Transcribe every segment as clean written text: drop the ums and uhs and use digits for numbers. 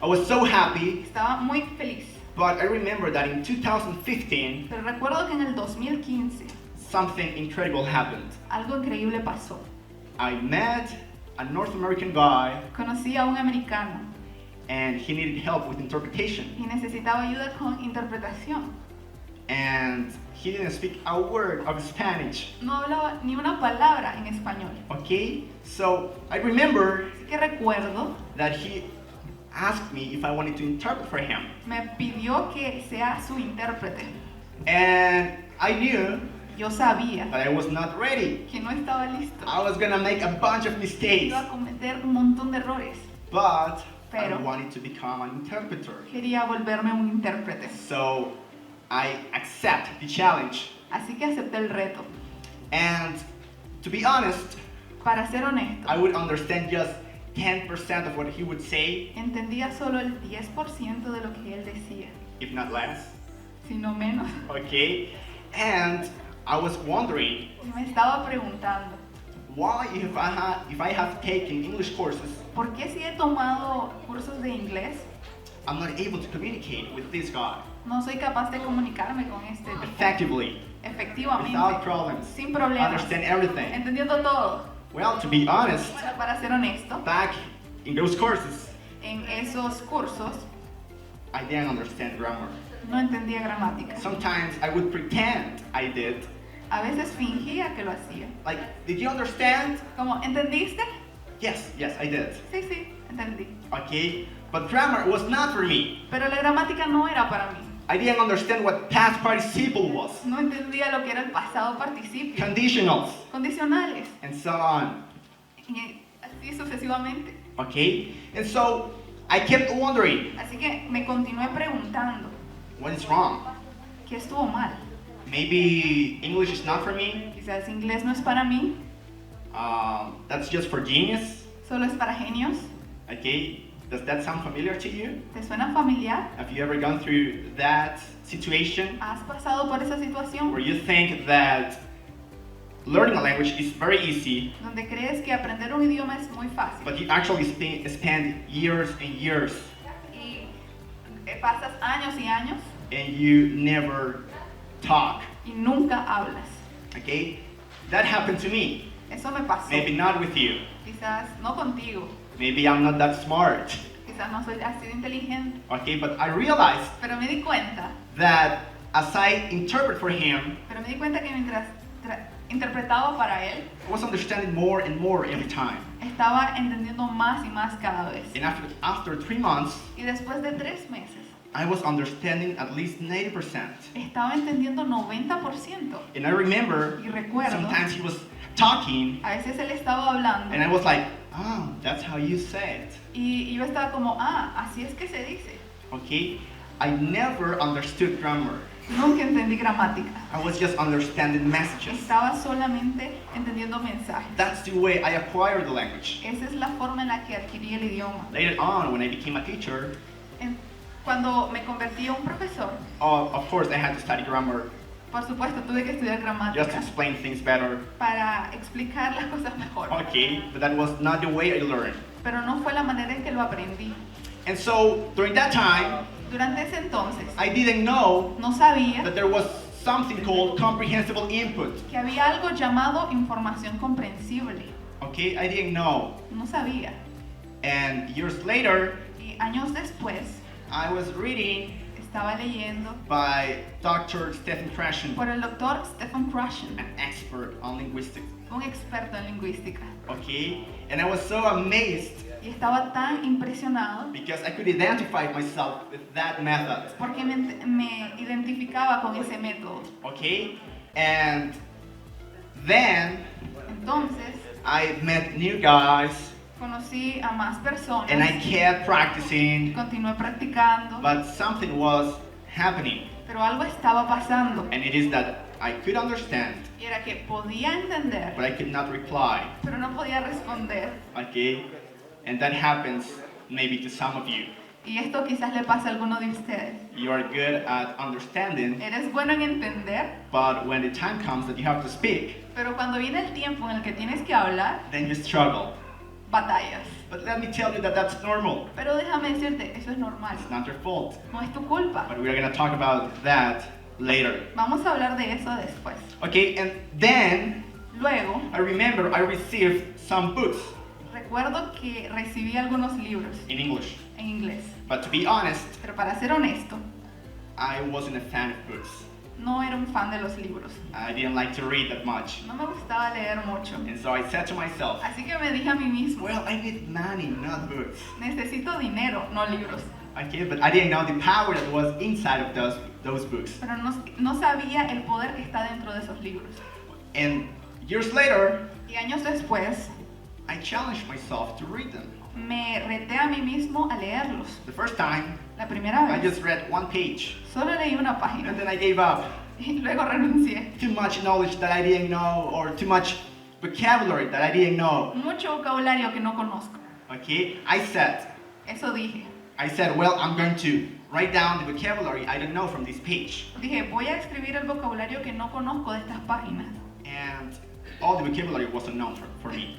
I was so happy, Estaba muy feliz. but I remember that in 2015, Pero recuerdo que en el 2015 something incredible happened. algo increíble pasó. I met a North American guy, Conocí a un americano and he needed help with interpretation. y necesitaba ayuda con interpretación. And he didn't speak a word of Spanish. No hablaba ni una palabra en español. Okay? So I remember Así que recuerdo, that he asked me if I wanted to interpret for him. me pidió que sea su intérprete. And I knew Yo sabía that I was not ready. que no estaba listo. I was gonna make a bunch of mistakes. Iba a cometer un montón de errores. But Pero I wanted to become an interpreter. quería volverme un intérprete. So I accept the challenge. Así que acepté el reto. And to be honest, Para ser honesto, I would understand just 10% of what he would say, entendía solo el 10% de lo que él decía, if not less. si no menos. Okay? And I was wondering Y me estaba preguntando, why, if I have taken English courses, ¿por qué si he tomado cursos de inglés, I'm not able to communicate with this guy no soy capaz de comunicarme con este tipo? effectively, Efectivamente, without problems, sin problemas, understand everything. entendiendo todo. Well, to be honest, Bueno, para ser honesto, back in those courses, en esos cursos I didn't understand grammar. no entendía gramática. Sometimes I would pretend I did. A veces fingía que lo hacía. Like, did you understand? Como, ¿entendiste? Yes, I did. Sí, sí, entendí. Okay? But grammar was not for me. Pero la gramática no era para mí. I didn't understand what past participle was, No entendía lo que era el pasado participio, conditionals, condicionales, and so on. y así sucesivamente. Okay? And so I kept wondering, Así que me continué preguntando, what is wrong? ¿qué estuvo mal? Maybe English is not for me. Quizás inglés no es para mí, That's just for genius. solo es para genios. Okay? Does that sound familiar to you? ¿Te suena familiar? Have you ever gone through that situation ¿Has pasado por esa situación where you think that learning a language is very easy, donde crees que aprender un idioma es muy fácil but you actually spend years and years y pasas años y años and you never talk? y nunca hablas? Okay? That happened to me. Eso me pasó. Maybe not with you. Quizás no contigo, Maybe I'm not that smart. quizás no soy así de inteligente, Okay? But I realized pero me di cuenta that as I interpret for him, que mientras interpretaba para él, I was understanding more and more every time. estaba entendiendo más y más cada vez. And after 3 months, Y después de 3 meses, I was understanding at least 90%. estaba entendiendo 90%. And I remember Y recuerdo, sometimes he was talking a veces él estaba hablando and I was like, oh, that's how you say it. y yo estaba como, así es que se dice. Okay? I never understood grammar. Nunca entendí gramática. I was just understanding messages. Estaba solamente entendiendo mensajes. That's the way I acquired the language. Esa es la forma en la que adquirí el idioma. Later on, when I became a teacher, Cuando me convertí en un profesor, of course I had to study grammar por supuesto tuve que estudiar just to gramática explain things better. para explicar las cosas mejor. Okay? But that was not the way I learned. Pero no fue la manera en que lo aprendí. And so, during that time, Durante ese entonces, I didn't know no sabía that there was something called comprehensible input. que había algo llamado información comprensible. Okay? I didn't know. No sabía. And years later, Y años después, I was reading estaba leyendo by Dr. Stephen Krashen, por el doctor Stephen Krashen, an expert on linguistics. un experto en lingüística. Okay? And I was so amazed Y estaba tan impresionado because I could identify myself with that method. porque me identificaba con ese método. Okay? And then Entonces, I met new guys conocí a más personas, and I kept practicing, continué practicando, but something was happening. pero algo estaba pasando. And it is that I could understand, Y era que podía entender, but I could not reply. pero no podía responder. Okay? And that happens maybe to some of you. Y esto quizás le pase a alguno de ustedes. You are good at understanding, Eres bueno en entender, but when the time comes that you have to speak, pero cuando viene el tiempo en el que tienes que hablar, then you struggle. batallas. But let me tell you that that's normal. Pero déjame decirte, eso es normal. It's not your fault. No es tu culpa. But we're going to talk about that later. Vamos a hablar de eso después. Okay, and then Luego, I remember I received some books recuerdo que recibí algunos libros in English. en inglés. But to be honest, Pero para ser honesto, I wasn't a fan of books. no era un fan de los libros. I didn't like to read that much. No me gustaba leer mucho. And so I said to myself, Así que me dije a mí mismo, well, I need money, not books. necesito dinero, no libros. Okay, but I didn't know the power that was inside of those books. Pero no sabía el poder que está dentro de esos libros. And years later, Y años después, I challenged myself to read them. me reté a mí mismo a leerlos. The first time, La primera I vez, just read one page, solo leí una and página then I gave up. y luego renuncié. Too much knowledge that I didn't know, or too much vocabulary that I didn't know. Mucho vocabulario que no conozco. Okay, I said, Eso dije. well, I'm going to write down the vocabulary I don't know from this page. Dije, voy a escribir el vocabulario que no conozco de estas páginas. And all the vocabulary was unknown for me.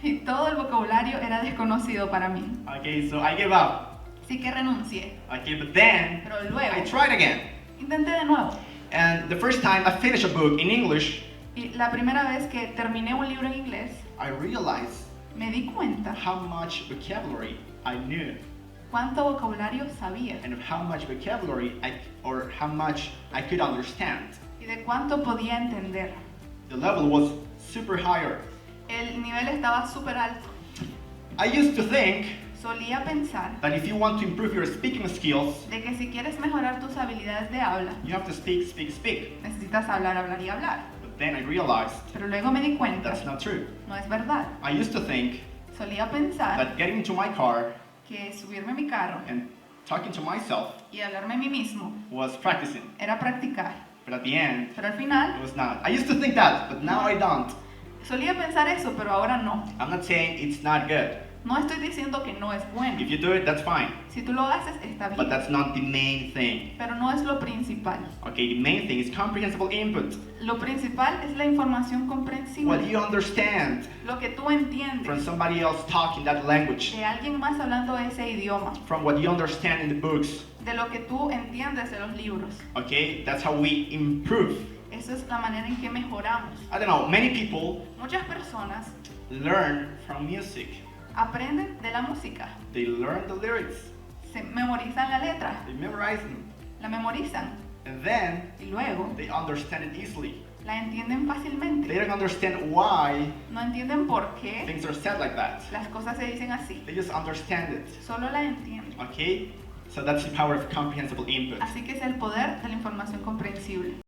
Y todo el vocabulario era desconocido para mí. Okay, so I gave up. Así que renuncié. Okay, but then Pero luego, I tried again. intenté de nuevo. And the first time I finished a book in English, Y la primera vez que terminé un libro en inglés, I realized me di cuenta how much vocabulary I knew cuánto vocabulario sabía and how much vocabulary how much I could understand. y de cuánto podía entender. The level was super higher. El nivel estaba súper alto. I used to think Solía pensar that if you want to improve your speaking skills, de que si quieres mejorar tus habilidades de habla, you have to speak. necesitas hablar, hablar y hablar. But then I realized Pero luego me di cuenta, that's not true. no es verdad. I used to think Solía pensar that getting into my car que subirme a mi carro and talking to myself y hablarme a mí mismo was practicing. era practicar. But at the end, Pero al final, it was not. I used to think that, but now I don't. solía pensar eso, pero ahora no. I'm not saying it's not good. No estoy diciendo que no es bueno. If you do it, that's fine. Si tú lo haces, está But bien. that's not the main thing. Pero no es lo principal. Okay, the main thing is comprehensible input. Lo principal es la información What comprensible. you understand Lo que tú from entiendes somebody else talking that language. de alguien más hablando ese idioma. From what you understand in the books. De lo que tú entiendes de los libros. Okay, that's how we improve. Esa es la manera en que mejoramos. I don't know, many people Muchas personas learn from music. aprenden de la música. They learn the lyrics. Se memorizan la letra. They memorize them. La memorizan. And then Y luego they understand it easily. la entienden They fácilmente. don't understand why No entienden por qué things are said like that. las cosas se dicen así. They just understand it. Solo la entienden. Okay? So that's the power of comprehensible input. Así que es el poder de la